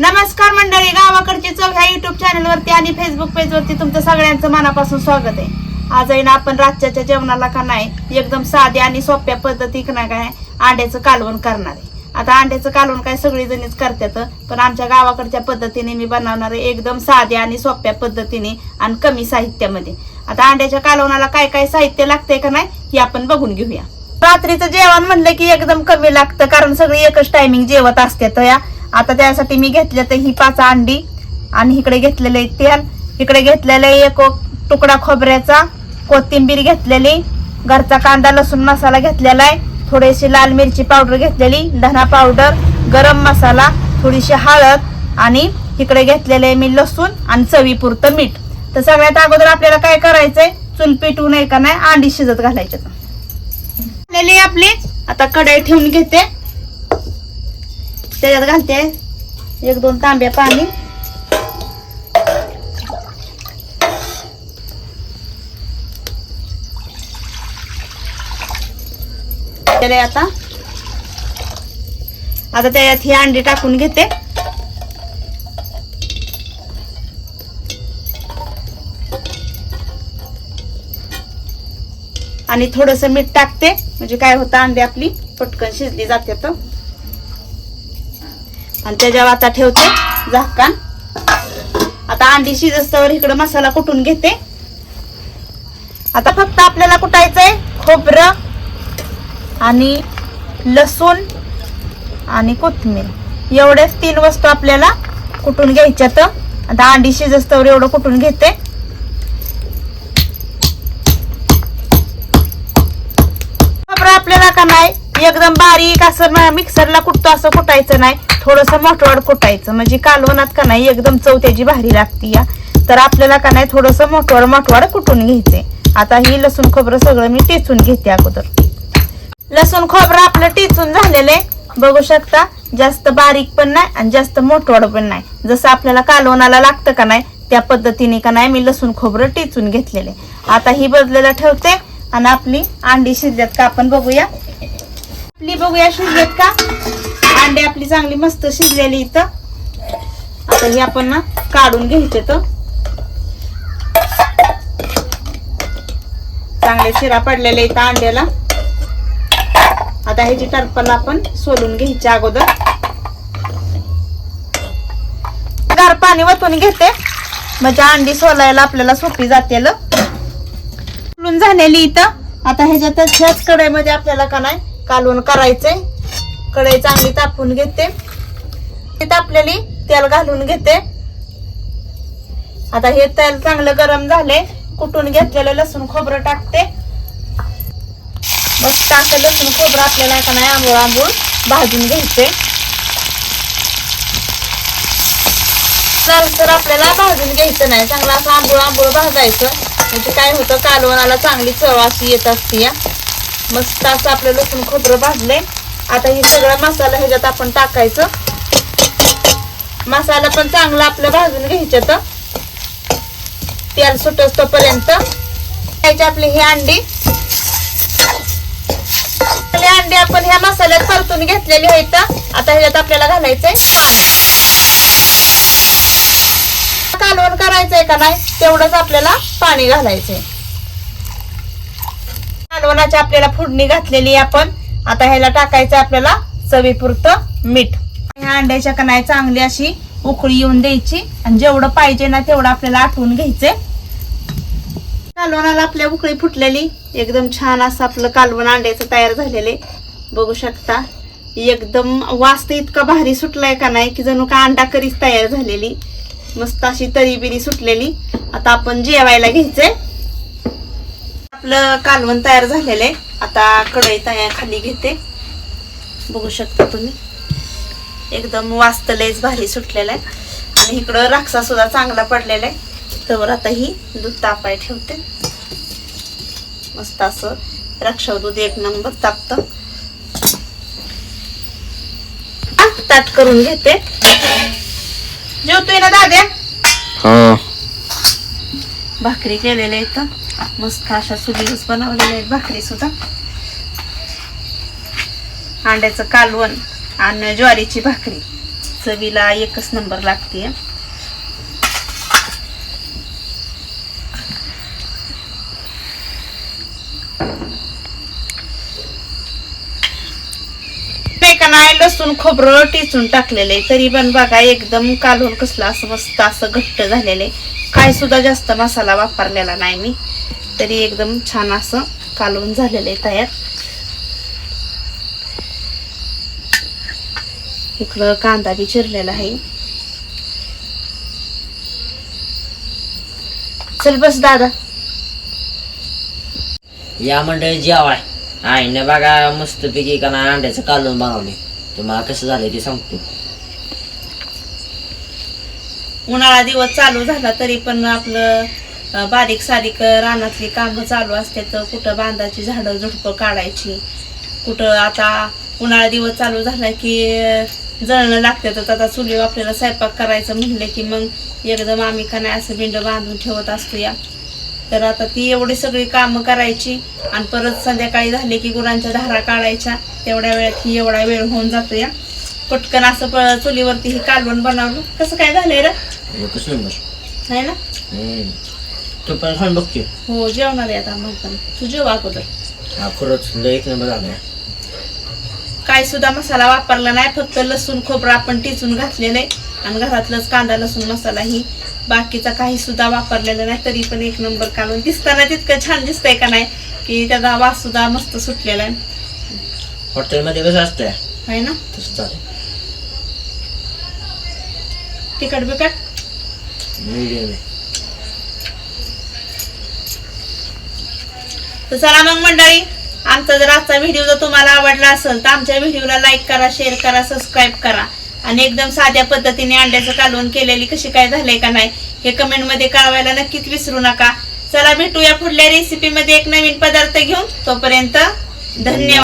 नमस्कार मंडळी, गावाकडची चव ह्या युट्यूब चॅनलवरती आणि फेसबुक पेजवरती तुमचं सगळ्यांचं मनापासून स्वागत आहे. आज आहे ना आपण रातच्या जेवणाला का नाही एकदम साध्या आणि सोप्या पद्धतीत ना काय अंड्याचं कालवण करणार आहे. आता अंड्याचं कालवण काय सगळी जणीच करतात, पण आमच्या गावाकडच्या पद्धतीने मी बनवणार आहे एकदम साध्या आणि सोप्या पद्धतीने आणि कमी साहित्यामध्ये. आता अंड्याच्या कालवणाला काय काय साहित्य लागतंय का नाही हे आपण बघून घेऊया. रात्रीचं जेवण म्हणलं की एकदम कमी लागतं, कारण सगळी एकच टायमिंग जेवत असतात या. आता त्यासाठी मी घेतले तर ही 5 अंडी आणि इकडे घेतलेले तेल, इकडे घेतलेले एक तुकडा खोबऱ्याचा, कोथिंबीर घेतलेली, घरचा कांदा लसूण मसाला घेतलेला आहे, थोडीशी लाल मिरची पावडर घेतलेली, धना पावडर, गरम मसाला, थोडीशी हळद आणि इकडे घेतलेले मी लसूण आणि चवीपुरतं मीठ. तर सगळ्यात अगोदर आपल्याला काय करायचंय, चूल पेटवू नये का नाही अंडी शिजत घालायचे. आपली आता कढई ठेवून घेते, त्याच्यात घालते 1-2 तांब्या पाणी. आता त्याच्यात ही अंडी टाकून घेते. आणि थोडस मीठ टाकते, म्हणजे काय होतं अंडी आपली पटकन शिजली जाते. तर आणि त्याच्यावर आता ठेवते झाकण. आता अंडी शिजस्तवर इकडे मसाला कुटून घेते. आता फक्त आपल्याला कुटायचंय खोबरं आणि लसूण आणि कोथिंबीर, एवढेच 3 वस्तू आपल्याला कुटून घ्यायच्यात. आता अंडी शिजस्तवर एवढं कुटून घेते. खोबरं आपल्याला का नाही एकदम बारीक असं मिक्सरला कुटतो असं कुटायचं नाही, थोडस मोठवाड कुटायचं, म्हणजे कालवणात का नाही एकदम चव त्याची भारी लागती या. तर आपल्याला का नाही थोडस मोठवाड कुटून घ्यायचे. आता ही लसूण खोबरं सगळं मी टेचून घेते अगोदर. लसूण खोबरं आपलं टेचून झालेले बघू शकता, जास्त बारीक पण नाही आणि जास्त मोठवाड पण नाही, जसं आपल्याला कालवणाला लागतं का नाही त्या पद्धतीने का नाही मी लसूण खोबरं टेचून घेतलेले. आता ही बदलेला ठेवते आणि आपली अंडी शिजल्यात का आपण बघूया. शिजलेत का अंडे आपली चांगली मस्त शिजलेली इथं. आता हे आपण ना काढून घ्यायचे. तर चांगले शिरा पडलेले इथं अंड्याला. आता ह्याची टरफल आपण सोलून घ्यायची अगोदर. गार पाणी वतून घेते, म्हणजे अंडी सोलायला आपल्याला सोपी जाते. सोलून झालेली इथं. आता ह्याच्यातच ह्याच कढईमध्ये आपल्याला का नाही कालवण करायचंय. कढई चांगली तापवून घेते, तापलेली तेल घालून घेते. आता हे तेल चांगलं गरम झाले, कुटून घेतलेलं लसूण खोबरं टाकते. मस्त असं लसूण खोबरं आपल्याला का नाही आंबूळ भाजून घ्यायचे. तर आपल्याला भाजून घ्यायचं नाही, चांगलं असं आंबूळ भाजायचं, म्हणजे काय होतं कालवणाला चांगली चव अशी येत असते या. मस्त असं आपलं लसूण खोबरं भाजले. आता हे सगळा मसाला ह्याच्यात आपण टाकायचं. मसाला पण चांगला आपलं भाजून घ्यायचं. तर तेल सुटस तोपर्यंत घ्यायची आपली ही अंडी. अंडी आपण ह्या मसाल्यात परतून घेतलेली आहेत. आता ह्याच्यात आपल्याला घालायचंय कालवण करायचंय का नाही तेवढंच आपल्याला पाणी घालायचंय. कालवणाची आपल्याला फोडणी घातलेली आपण. आता ह्याला टाकायचं आपल्याला चवीपुरतं मीठ. ह्या अंड्याच्या का नाही चांगली अशी उकळी येऊन द्यायची आणि जेवढं पाहिजे ना तेवढं आपल्याला आटवून घ्यायचे. कालवणाला आपल्या उकळी फुटलेली, एकदम छान असं आपलं कालवण अंड्याचं तयार झालेले बघू शकता. एकदम वास तर इतका भारी सुटलाय का नाही की जणू का अंडा करीच तयार झालेली, मस्त अशी तरी बिरी सुटलेली. आता आपण जेवायला घ्यायचंय. आपलं कालवण तयार झालेले. आता कढई खाली घेते, बघू शकता तुम्ही एकदम वास तर लयच भारी सुटलेला आहे. आणि इकडं राक्षा सुद्धा चांगला पडलेला आहे. तर आता ही दूध तापाय ठेवते. मस्त असं रक्षा दूध 1 नंबर तापतं. ताट करून घेते. जेवतोय ना दाद्या? भाकरी केलेल्या इथं मस्त अशा चुलीवरच बनवलेल्या आहेत भाकरी सुद्धा. अंड्याचं कालवण आणि ज्वारीची भाकरी चवीला एकच नंबर लागते. नाही लसूण खोबरं टिचून टाकलेले तरी पण बघा एकदम कालवून कसलं असं मस्त असं घट्ट झालेले. काय सुद्धा जास्त मसाला वापरलेला नाही मी, तरी एकदम छान असं कालवून झालेलं आहे तयार. इकडं कांदा बी चिरलेला आहे. चल बस दादा. या मंडळी जेवाय आईने बघा मस्त पैकी का नाही अंड्याचं कालवून बनवले. तुम्हाला कसं झालंय ते सांगतो. उन्हाळा दिवस चालू झाला तरी पण आपलं बारीक सारीक रानातली कामं चालू असतात. कुठं बांधाची झाडं झुडपं काढायची, कुठं आता उन्हाळा दिवस चालू झाला की जळणं लागतात. आता चुलीवर आपल्याला स्वयंपाक करायचं म्हणले की मग एकदम आम्ही का नाही असं बिंड बांधून ठेवत असतो या. तर आता ती एवढी सगळी कामं करायची आणि परत संध्याकाळी झाले की गुरांच्या धारा काढायच्या. तेवढ्या वेळात ही एवढा वेळ होऊन जातो या. पटकन असं चुलीवरती ही कालवण बनवलं. कसं काय झालंय रे? एकच नंबर आहे ना. तू पण खाऊन बघते. हो जेवणार आहे आता मग पण. तू जेव अगोदर. हा खरंच लय एक नंबर झालाय. काय सुद्धा मसाला वापरला नाही, फक्त लसूण खोबरं आपण टिचून घातलेलं आहे आणि घरातलंच कांदा लसूण मसाला ही, बाकीचा काही सुद्धा वापरलेला नाही. तरी पण एक नंबर कालवून दिसताना तितकं छान दिसतंय का नाही की त्याचा वास सुद्धा मस्त सुटलेला आहे. हॉटेलमध्ये कसं असतंय आहे ना तसं चालेल. तिखट बिकट मीडियम. तर चला मग मंडळी, आमचा जर आजचा व्हिडिओ जर तुम्हाला आवडला असेल तर आमच्या व्हिडिओला लाईक करा, शेअर करा, सबस्क्राईब करा आणि एकदम साध्या पद्धतीने अंड्याचं कालवण केलेली कशी काय झालंय का नाही हे कमेंट मध्ये कळवायला नक्कीच विसरू नका. चला भेटूया पुढल्या रेसिपी मध्ये एक नवीन पदार्थ घेऊन. तोपर्यंत धन्यवाद.